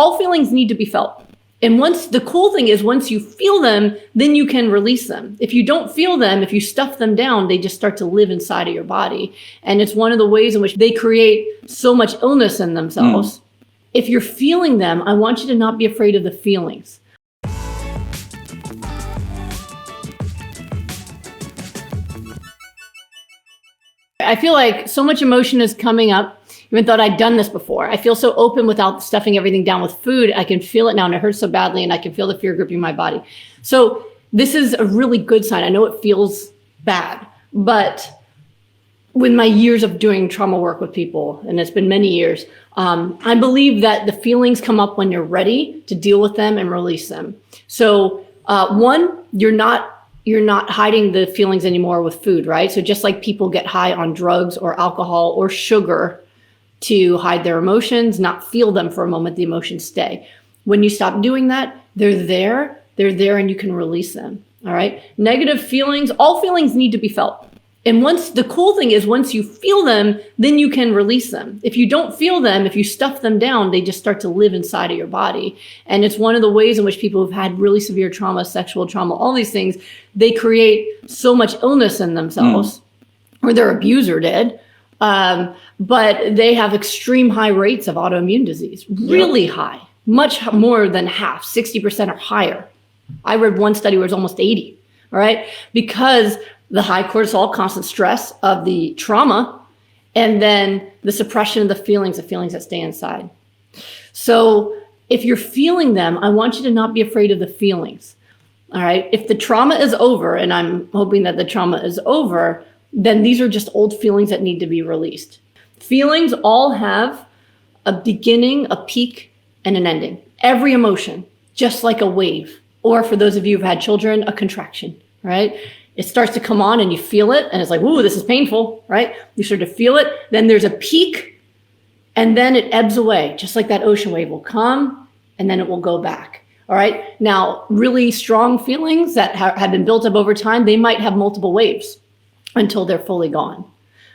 all feelings need to be felt. And the cool thing is once you feel them, then you can release them. If you don't feel them, if you stuff them down, they just start to live inside of your body. And it's one of the ways in which they create so much illness in themselves. If you're feeling them, I want you to not be afraid of the feelings. I feel like so much emotion is coming up. Even thought I'd done this before. I feel so open without stuffing everything down with food. I can feel it now and it hurts so badly and I can feel the fear gripping my body. So this is a really good sign. I know it feels bad, but with my years of doing trauma work with people, and it's been many years, I believe that the feelings come up when you're ready to deal with them and release them. So one, you're not hiding the feelings anymore with food, right? So just like people get high on drugs or alcohol or sugar to hide their emotions, not feel them for a moment, the emotions stay. When you stop doing that, they're there and you can release them, all right? Negative feelings, all feelings need to be felt. And the cool thing is once you feel them, then you can release them. If you don't feel them, if you stuff them down, they just start to live inside of your body. And it's one of the ways in which people who've had really severe trauma, sexual trauma, all these things, they create so much illness in themselves, or their abuser did. But they have extreme high rates of autoimmune disease, really high, much more than half, 60% or higher. I read one study where it's almost 80, all right? Because the high cortisol, constant stress of the trauma, and then the suppression of the feelings that stay inside. So if you're feeling them, I want you to not be afraid of the feelings, all right? If the trauma is over, and I'm hoping that the trauma is over, then these are just old feelings that need to be released. Feelings all have a beginning, a peak, and an ending. Every emotion, just like a wave, or for those of you who've had children, a contraction, right? It starts to come on and you feel it, and it's like, ooh, this is painful, right? You start to feel it, then there's a peak, and then it ebbs away, just like that ocean wave will come, and then it will go back. All right. Now, really strong feelings that have been built up over time, they might have multiple waves until they're fully gone.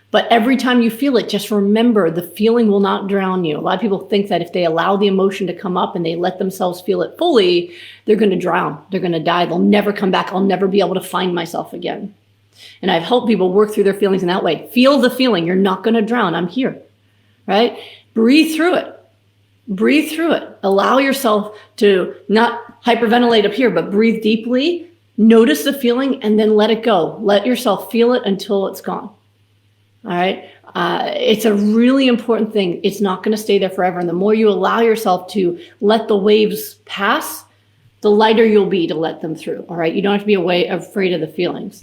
But every time you feel it, just remember the feeling will not drown you. A lot of people think that if they allow the emotion to come up and they let themselves feel it fully, they're going to drown. They're going to die. They'll never come back. I'll never be able to find myself again. And I've helped people work through their feelings in that way. Feel the feeling. You're not going to drown. I'm here, right? Breathe through it. Breathe through it. Allow yourself to not hyperventilate up here, but breathe deeply. Notice the feeling and then let it go. Let yourself feel it until it's gone. All right. It's a really important thing. It's not going to stay there forever. And the more you allow yourself to let the waves pass, the lighter you'll be to let them through. All right. You don't have to be afraid of the feelings.